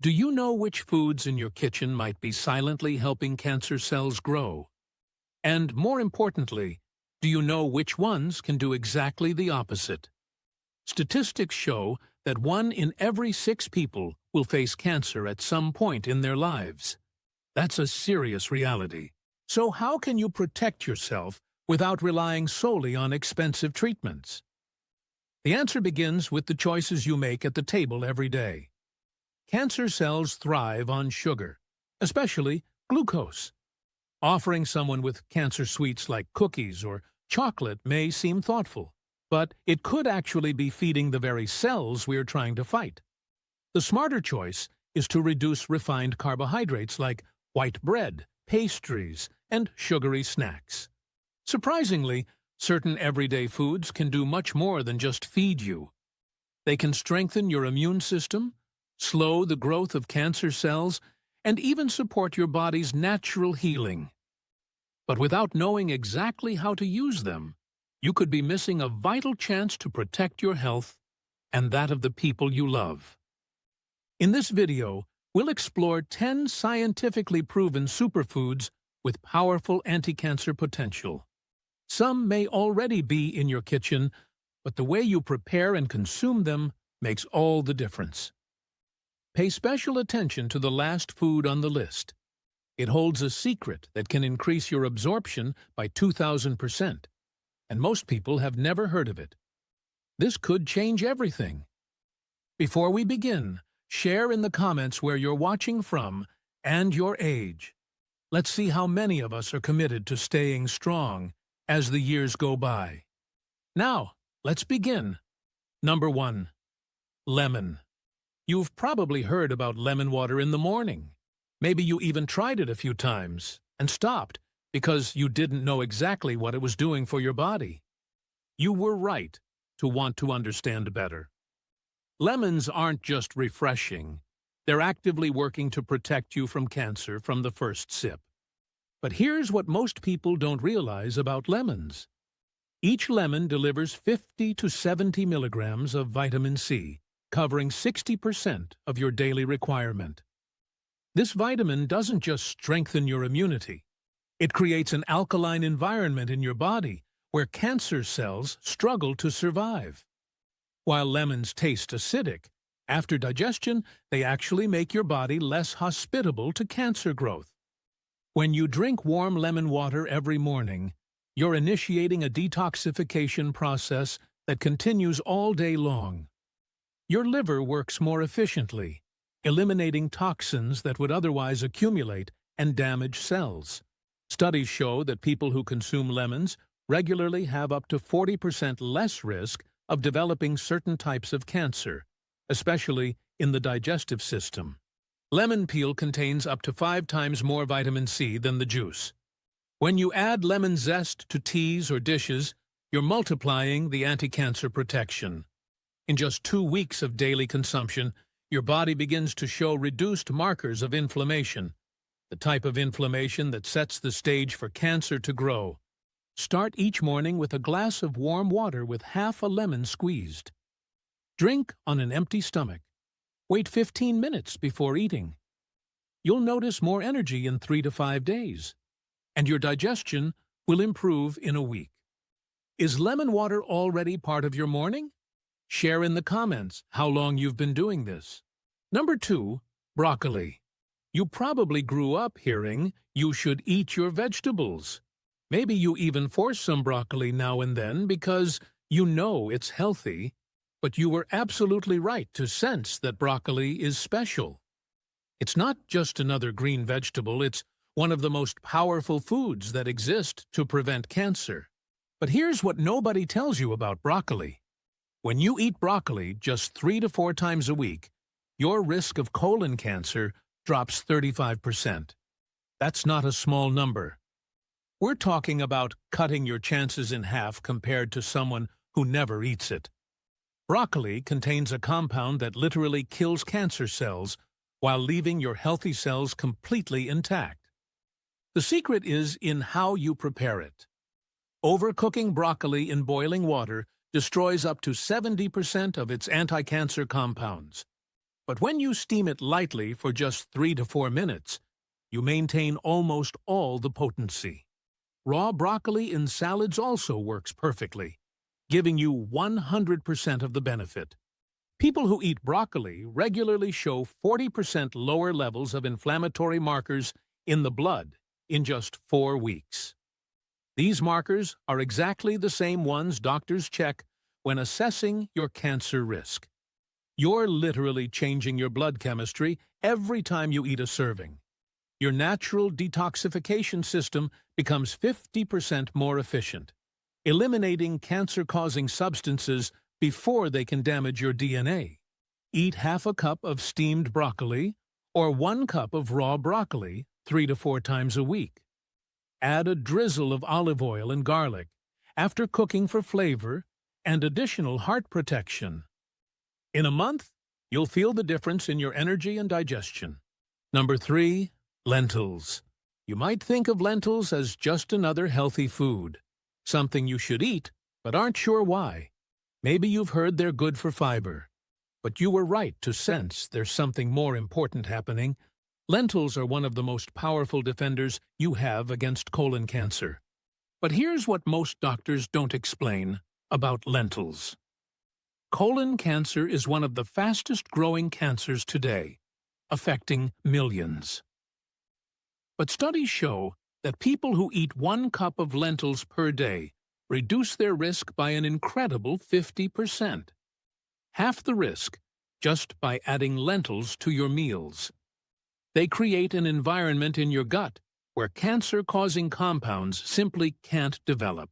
Do you know which foods in your kitchen might be silently helping cancer cells grow? And more importantly, do you know which ones can do exactly the opposite? Statistics show that 1 in every 6 people will face cancer at some point in their lives. That's a serious reality. So how can you protect yourself without relying solely on expensive treatments? The answer begins with the choices you make at the table every day. Cancer cells thrive on sugar, especially glucose. Offering someone with cancer sweets like cookies or chocolate may seem thoughtful, but it could actually be feeding the very cells we are trying to fight. The smarter choice is to reduce refined carbohydrates like white bread, pastries, and sugary snacks. Surprisingly, certain everyday foods can do much more than just feed you. They can strengthen your immune system, slow the growth of cancer cells, and even support your body's natural healing. But without knowing exactly how to use them, you could be missing a vital chance to protect your health and that of the people you love. In this video, we'll explore 10 scientifically proven superfoods with powerful anti-cancer potential. Some may already be in your kitchen, but the way you prepare and consume them makes all the difference. Pay special attention to the last food on the list. It holds a secret that can increase your absorption by 2,000%, and most people have never heard of it. This could change everything. Before we begin, share in the comments where you're watching from and your age. Let's see how many of us are committed to staying strong as the years go by. Now, let's begin. Number 1. Lemon. You've probably heard about lemon water in the morning. Maybe you even tried it a few times and stopped because you didn't know exactly what it was doing for your body. You were right to want to understand better. Lemons aren't just refreshing. They're actively working to protect you from cancer from the first sip. But here's what most people don't realize about lemons. Each lemon delivers 50 to 70 milligrams of vitamin C, covering 60% of your daily requirement. This vitamin doesn't just strengthen your immunity. It creates an alkaline environment in your body where cancer cells struggle to survive. While lemons taste acidic, after digestion, they actually make your body less hospitable to cancer growth. When you drink warm lemon water every morning, you're initiating a detoxification process that continues all day long. Your liver works more efficiently, eliminating toxins that would otherwise accumulate and damage cells. Studies show that people who consume lemons regularly have up to 40% less risk of developing certain types of cancer, especially in the digestive system. Lemon peel contains up to 5 times more vitamin C than the juice. When you add lemon zest to teas or dishes, you're multiplying the anti-cancer protection. In just 2 weeks of daily consumption, your body begins to show reduced markers of inflammation, the type of inflammation that sets the stage for cancer to grow. Start each morning with a glass of warm water with half a lemon squeezed. Drink on an empty stomach. Wait 15 minutes before eating. You'll notice more energy in 3 to 5 days, and your digestion will improve in a week. Is lemon water already part of your morning? Share in the comments how long you've been doing this. Number 2, broccoli. You probably grew up hearing you should eat your vegetables. Maybe you even force some broccoli now and then because you know it's healthy, but you were absolutely right to sense that broccoli is special. It's not just another green vegetable, it's one of the most powerful foods that exist to prevent cancer. But here's what nobody tells you about broccoli. When you eat broccoli just 3 to 4 times a week, your risk of colon cancer drops 35%. That's not a small number. We're talking about cutting your chances in half compared to someone who never eats it. Broccoli contains a compound that literally kills cancer cells while leaving your healthy cells completely intact. The secret is in how you prepare it. Overcooking broccoli in boiling water destroys up to 70% of its anti-cancer compounds. But when you steam it lightly for just 3 to 4 minutes, you maintain almost all the potency. Raw broccoli in salads also works perfectly, giving you 100% of the benefit. People who eat broccoli regularly show 40% lower levels of inflammatory markers in the blood in just 4 weeks. These markers are exactly the same ones doctors check when assessing your cancer risk. You're literally changing your blood chemistry every time you eat a serving. Your natural detoxification system becomes 50% more efficient, eliminating cancer-causing substances before they can damage your DNA. Eat half a cup of steamed broccoli or 1 cup of raw broccoli 3 to 4 times a week. Add a drizzle of olive oil and garlic after cooking for flavor and additional heart protection. In a month, you'll feel the difference in your energy and digestion. Number 3, lentils. You might think of lentils as just another healthy food, something you should eat, but aren't sure why. Maybe you've heard they're good for fiber, but you were right to sense there's something more important happening. Lentils are one of the most powerful defenders you have against colon cancer. But here's what most doctors don't explain about lentils. Colon cancer is one of the fastest-growing cancers today, affecting millions. But studies show that people who eat 1 cup of lentils per day reduce their risk by an incredible 50%. Half the risk just by adding lentils to your meals. They create an environment in your gut where cancer-causing compounds simply can't develop.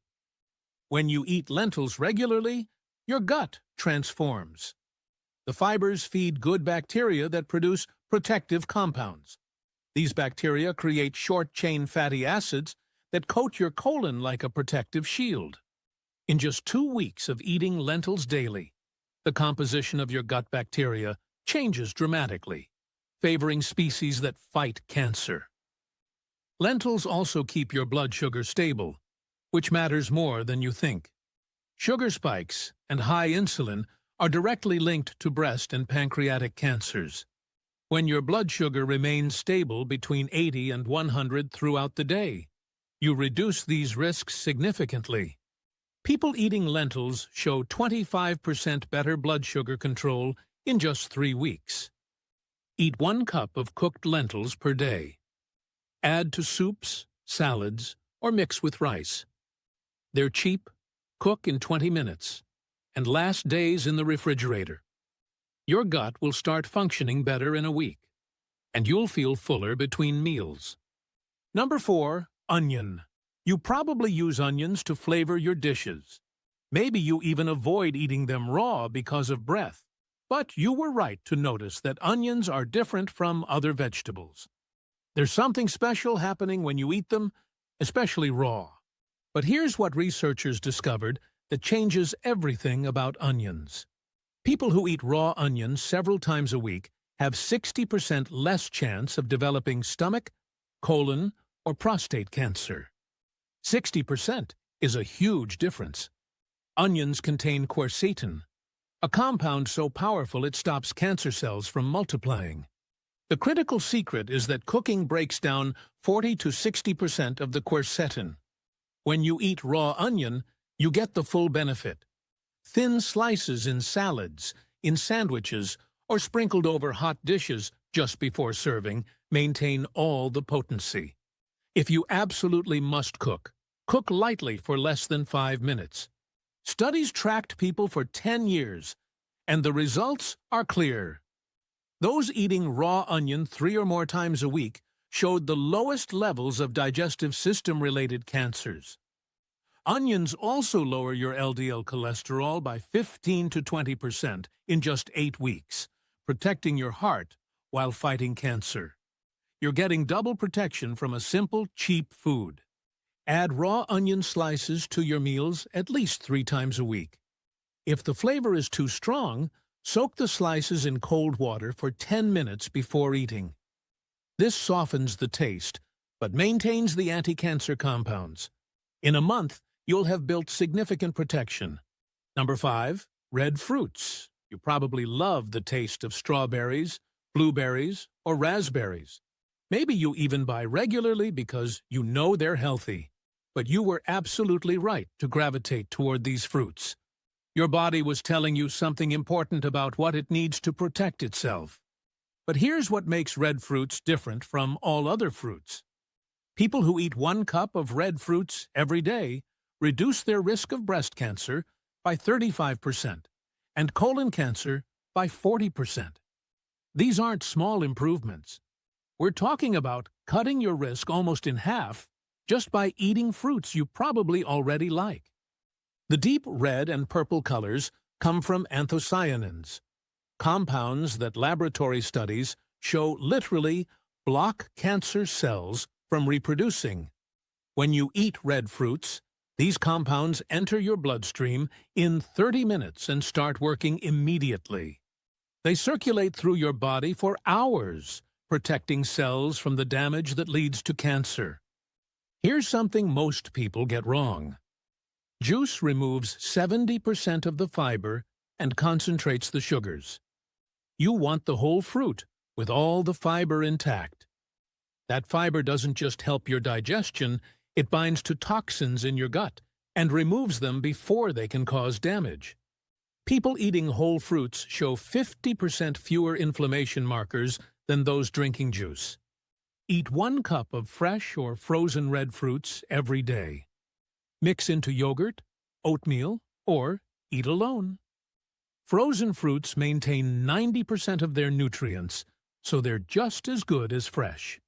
When you eat lentils regularly, your gut transforms. The fibers feed good bacteria that produce protective compounds. These bacteria create short-chain fatty acids that coat your colon like a protective shield. In just 2 weeks of eating lentils daily, the composition of your gut bacteria changes dramatically, favoring species that fight cancer. Lentils also keep your blood sugar stable, which matters more than you think. Sugar spikes and high insulin are directly linked to breast and pancreatic cancers. When your blood sugar remains stable between 80 and 100 throughout the day, you reduce these risks significantly. People eating lentils show 25% better blood sugar control in just 3 weeks. Eat 1 cup of cooked lentils per day. Add to soups, salads, or mix with rice. They're cheap, cook in 20 minutes, and last days in the refrigerator. Your gut will start functioning better in a week, and you'll feel fuller between meals. Number 4, onion. You probably use onions to flavor your dishes. Maybe you even avoid eating them raw because of breath. But you were right to notice that onions are different from other vegetables. There's something special happening when you eat them, especially raw. But here's what researchers discovered that changes everything about onions. People who eat raw onions several times a week have 60% less chance of developing stomach, colon, or prostate cancer. 60% is a huge difference. Onions contain quercetin, a compound so powerful it stops cancer cells from multiplying. The critical secret is that cooking breaks down 40 to 60% of the quercetin. When you eat raw onion, you get the full benefit. Thin slices in salads, in sandwiches, or sprinkled over hot dishes just before serving maintain all the potency. If you absolutely must cook, cook lightly for less than 5 minutes. Studies tracked people for 10 years, and the results are clear. Those eating raw onion 3 or more times a week showed the lowest levels of digestive system-related cancers. Onions also lower your LDL cholesterol by 15 to 20% in just 8 weeks, protecting your heart while fighting cancer. You're getting double protection from a simple, cheap food. Add raw onion slices to your meals at least 3 times a week. If the flavor is too strong, soak the slices in cold water for 10 minutes before eating. This softens the taste, but maintains the anti-cancer compounds. In a month, you'll have built significant protection. Number 5, red fruits. You probably love the taste of strawberries, blueberries, or raspberries. Maybe you even buy regularly because you know they're healthy. But you were absolutely right to gravitate toward these fruits. Your body was telling you something important about what it needs to protect itself. But here's what makes red fruits different from all other fruits. People who eat 1 cup of red fruits every day reduce their risk of breast cancer by 35% and colon cancer by 40%. These aren't small improvements. We're talking about cutting your risk almost in half just by eating fruits you probably already like. The deep red and purple colors come from anthocyanins, compounds that laboratory studies show literally block cancer cells from reproducing. When you eat red fruits, these compounds enter your bloodstream in 30 minutes and start working immediately. They circulate through your body for hours, protecting cells from the damage that leads to cancer. Here's something most people get wrong. Juice removes 70% of the fiber and concentrates the sugars. You want the whole fruit with all the fiber intact. That fiber doesn't just help your digestion, it binds to toxins in your gut and removes them before they can cause damage. People eating whole fruits show 50% fewer inflammation markers than those drinking juice. Eat 1 cup of fresh or frozen red fruits every day. Mix into yogurt, oatmeal, or eat alone. Frozen fruits maintain 90% of their nutrients, so they're just as good as fresh.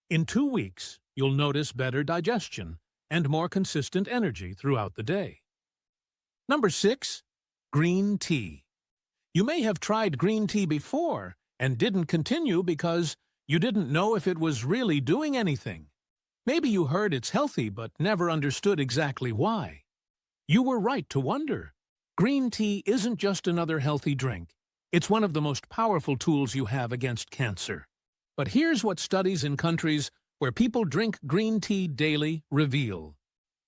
In 2 weeks, you'll notice better digestion and more consistent energy throughout the day. Number 6. Green tea. You may have tried green tea before and didn't continue because you didn't know if it was really doing anything. Maybe you heard it's healthy but never understood exactly why. You were right to wonder. Green tea isn't just another healthy drink. It's one of the most powerful tools you have against cancer. But here's what studies in countries where people drink green tea daily reveal.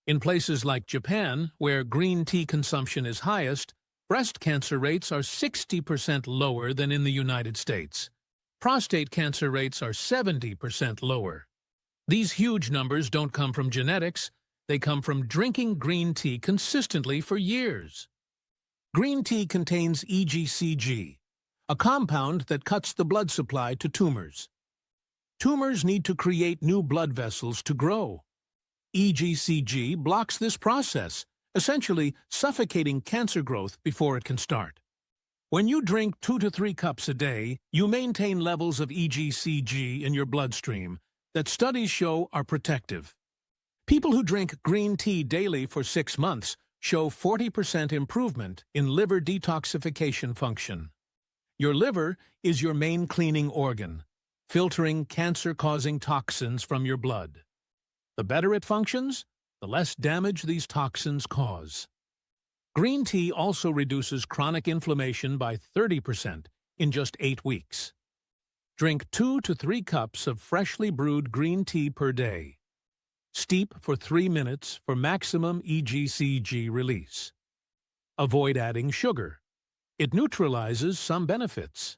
In places like Japan, where green tea consumption is highest, breast cancer rates are 60% lower than in the United States. Prostate cancer rates are 70% lower. These huge numbers don't come from genetics, they come from drinking green tea consistently for years. Green tea contains EGCG, a compound that cuts the blood supply to tumors. Tumors need to create new blood vessels to grow. EGCG blocks this process, essentially suffocating cancer growth before it can start. When you drink 2 to 3 cups a day, you maintain levels of EGCG in your bloodstream that studies show are protective. People who drink green tea daily for 6 months show 40% improvement in liver detoxification function. Your liver is your main cleaning organ, filtering cancer-causing toxins from your blood. The better it functions, the less damage these toxins cause. Green tea also reduces chronic inflammation by 30% in just 8 weeks. Drink 2 to 3 cups of freshly brewed green tea per day. Steep for 3 minutes for maximum EGCG release. Avoid adding sugar. It neutralizes some benefits.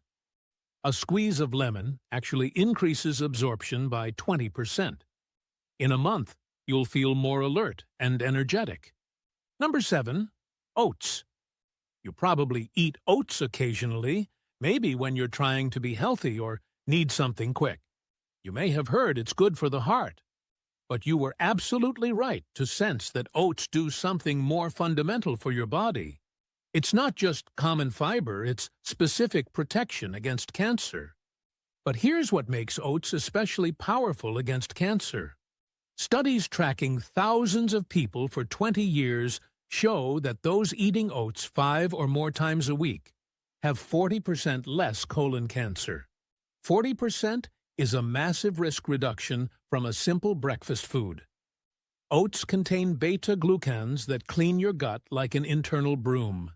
A squeeze of lemon actually increases absorption by 20%. In a month, you'll feel more alert and energetic. Number 7. Oats. You probably eat oats occasionally, maybe when you're trying to be healthy or need something quick. You may have heard it's good for the heart. But you were absolutely right to sense that oats do something more fundamental for your body. It's not just common fiber, it's specific protection against cancer. But here's what makes oats especially powerful against cancer. Studies tracking thousands of people for 20 years show that those eating oats 5 or more times a week have 40% less colon cancer. 40% is a massive risk reduction from a simple breakfast food. Oats contain beta-glucans that clean your gut like an internal broom.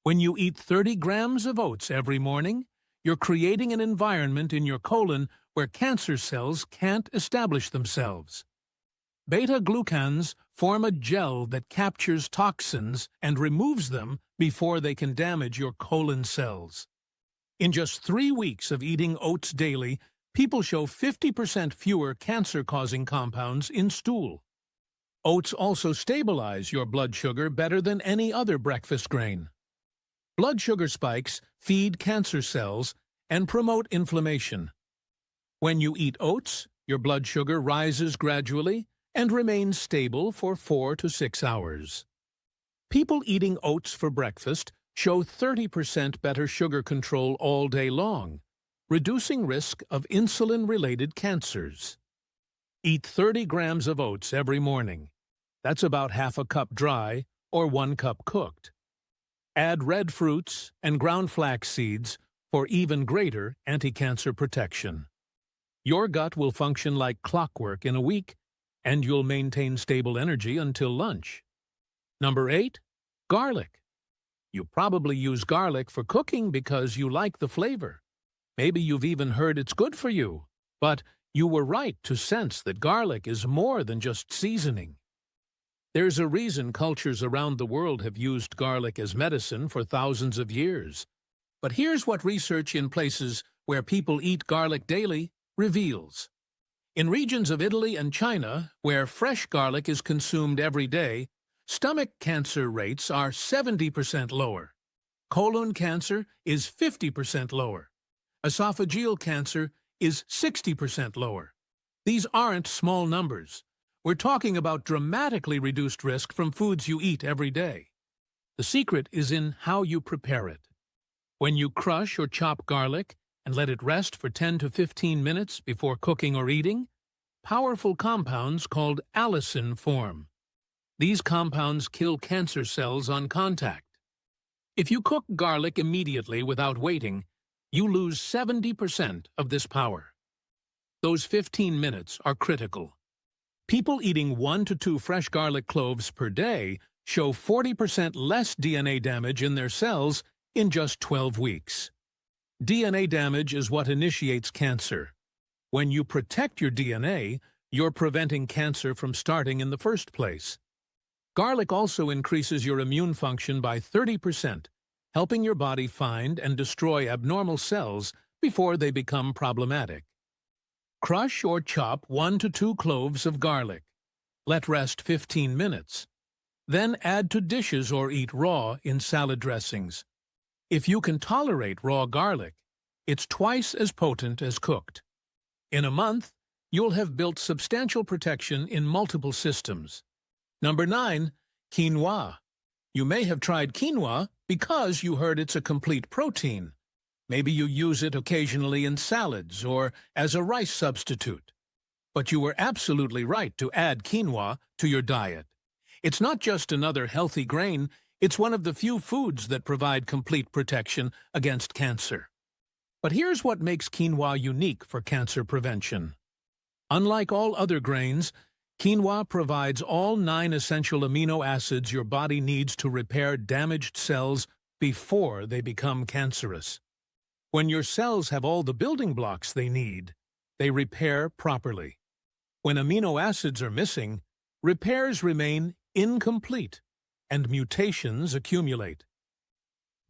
When you eat 30 grams of oats every morning, you're creating an environment in your colon where cancer cells can't establish themselves. Beta-glucans form a gel that captures toxins and removes them before they can damage your colon cells. In just 3 weeks of eating oats daily, people show 50% fewer cancer-causing compounds in stool. Oats also stabilize your blood sugar better than any other breakfast grain. Blood sugar spikes feed cancer cells and promote inflammation. When you eat oats, your blood sugar rises gradually and remains stable for 4 to 6 hours. People eating oats for breakfast show 30% better sugar control all day long, reducing risk of insulin-related cancers. Eat 30 grams of oats every morning. That's about half a cup dry or 1 cup cooked. Add red fruits and ground flax seeds for even greater anti-cancer protection. Your gut will function like clockwork in a week, and you'll maintain stable energy until lunch. Number 8, garlic. You probably use garlic for cooking because you like the flavor. Maybe you've even heard it's good for you, but you were right to sense that garlic is more than just seasoning. There's a reason cultures around the world have used garlic as medicine for thousands of years. But here's what research in places where people eat garlic daily reveals. In regions of Italy and China, where fresh garlic is consumed every day, stomach cancer rates are 70% lower. Colon cancer is 50% lower. Esophageal cancer is 60% lower. These aren't small numbers. We're talking about dramatically reduced risk from foods you eat every day. The secret is in how you prepare it. When you crush or chop garlic and let it rest for 10 to 15 minutes before cooking or eating, powerful compounds called allicin form. These compounds kill cancer cells on contact. If you cook garlic immediately without waiting, you lose 70% of this power. Those 15 minutes are critical. People eating 1 to 2 fresh garlic cloves per day show 40% less DNA damage in their cells in just 12 weeks. DNA damage is what initiates cancer. When you protect your DNA, you're preventing cancer from starting in the first place. Garlic also increases your immune function by 30%, helping your body find and destroy abnormal cells before they become problematic. Crush or chop 1 to 2 cloves of garlic. Let rest 15 minutes. Then add to dishes or eat raw in salad dressings. If you can tolerate raw garlic, it's twice as potent as cooked. In a month, you'll have built substantial protection in multiple systems. Number 9, quinoa. You may have tried quinoa because you heard it's a complete protein. Maybe you use it occasionally in salads or as a rice substitute. But you were absolutely right to add quinoa to your diet. It's not just another healthy grain, it's one of the few foods that provide complete protection against cancer. But here's what makes quinoa unique for cancer prevention. Unlike all other grains, quinoa provides all 9 essential amino acids your body needs to repair damaged cells before they become cancerous. When your cells have all the building blocks they need, they repair properly. When amino acids are missing, repairs remain incomplete and mutations accumulate.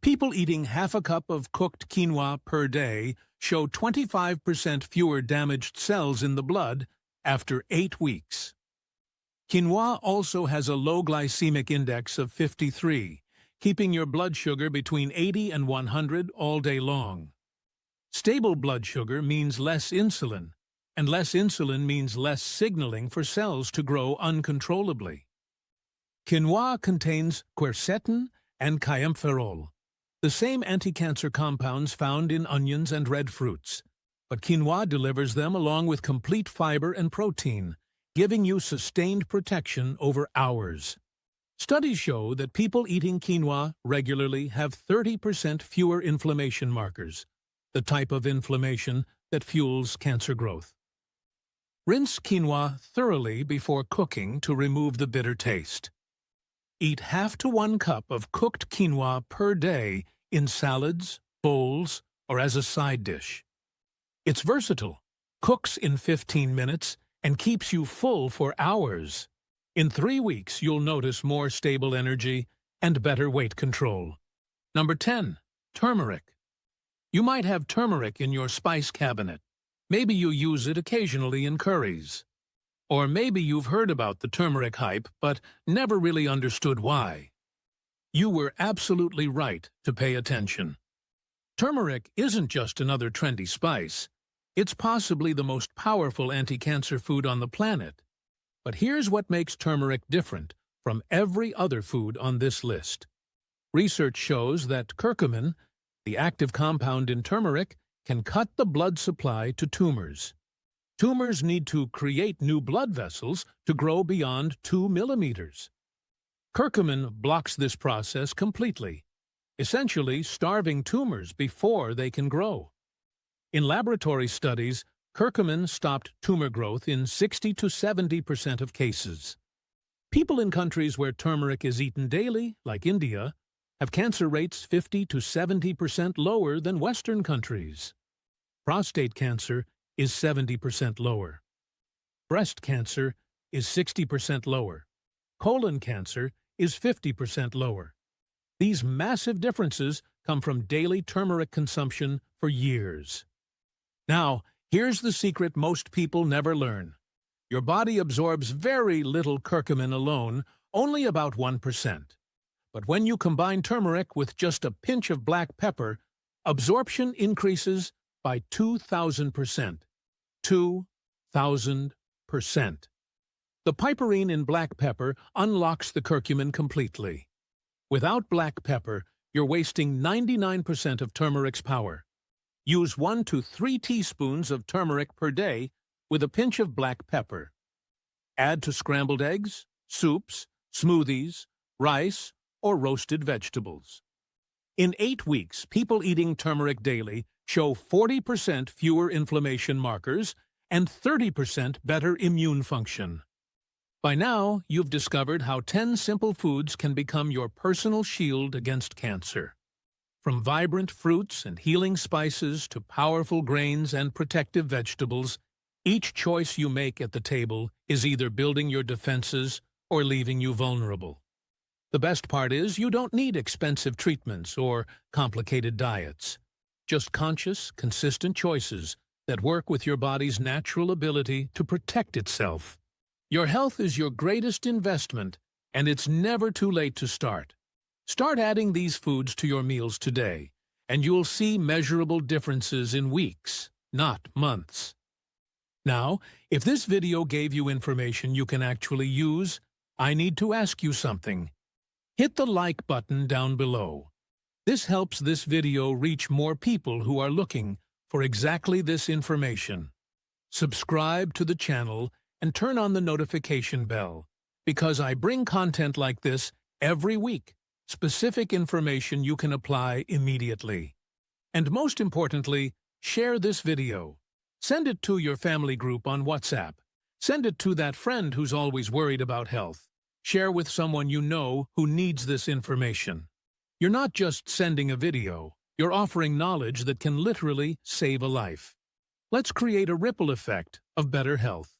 People eating half a cup of cooked quinoa per day show 25% fewer damaged cells in the blood after 8 weeks. Quinoa also has a low glycemic index of 53, keeping your blood sugar between 80 and 100 all day long. Stable blood sugar means less insulin, and less insulin means less signaling for cells to grow uncontrollably. Quinoa contains quercetin and kaempferol, the same anti-cancer compounds found in onions and red fruits, but quinoa delivers them along with complete fiber and protein, giving you sustained protection over hours. Studies show that people eating quinoa regularly have 30% fewer inflammation markers, the type of inflammation that fuels cancer growth. Rinse quinoa thoroughly before cooking to remove the bitter taste. Eat half to 1 cup of cooked quinoa per day in salads, bowls, or as a side dish. It's versatile, cooks in 15 minutes, and keeps you full for hours. In 3 weeks, you'll notice more stable energy and better weight control. Number 10. Turmeric. You might have turmeric in your spice cabinet. Maybe you use it occasionally in curries. Or maybe you've heard about the turmeric hype, but never really understood why. You were absolutely right to pay attention. Turmeric isn't just another trendy spice. It's possibly the most powerful anti-cancer food on the planet. But here's what makes turmeric different from every other food on this list. Research shows that curcumin, the active compound in turmeric, can cut the blood supply to tumors. Tumors need to create new blood vessels to grow beyond 2 millimeters. Curcumin blocks this process completely, essentially starving tumors before they can grow. In laboratory studies, curcumin stopped tumor growth in 60 to 70% of cases. People in countries where turmeric is eaten daily, like India, have cancer rates 50 to 70% lower than Western countries. Prostate cancer is 70% lower. Breast cancer is 60% lower. Colon cancer is 50% lower. These massive differences come from daily turmeric consumption for years. Now, here's the secret most people never learn. Your body absorbs very little curcumin alone, only about 1%. But when you combine turmeric with just a pinch of black pepper, absorption increases by 2,000%. 2,000%. The piperine in black pepper unlocks the curcumin completely. Without black pepper, you're wasting 99% of turmeric's power. Use 1 to 3 teaspoons of turmeric per day with a pinch of black pepper. Add to scrambled eggs, soups, smoothies, rice, or roasted vegetables. In 8 weeks, people eating turmeric daily show 40% fewer inflammation markers and 30% better immune function. By now, you've discovered how 10 simple foods can become your personal shield against cancer. From vibrant fruits and healing spices to powerful grains and protective vegetables, each choice you make at the table is either building your defenses or leaving you vulnerable. The best part is you don't need expensive treatments or complicated diets. Just conscious, consistent choices that work with your body's natural ability to protect itself. Your health is your greatest investment, and it's never too late to start. Start adding these foods to your meals today, and you'll see measurable differences in weeks, not months. Now, if this video gave you information you can actually use, I need to ask you something. Hit the like button down below. This helps this video reach more people who are looking for exactly this information. Subscribe to the channel and turn on the notification bell, because I bring content like this every week, specific information you can apply immediately. And most importantly, share this video. Send it to your family group on WhatsApp. Send it to that friend who's always worried about health. Share with someone you know who needs this information. You're not just sending a video, you're offering knowledge that can literally save a life. Let's create a ripple effect of better health,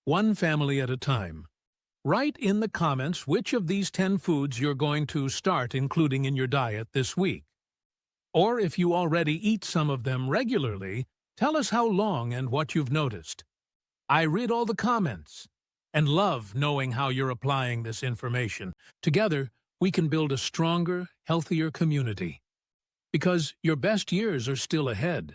one family at a time. Write in the comments which of these 10 foods you're going to start including in your diet this week. Or if you already eat some of them regularly, tell us how long and what you've noticed. I read all the comments and love knowing how you're applying this information. Together, we can build a stronger, healthier community. Because your best years are still ahead.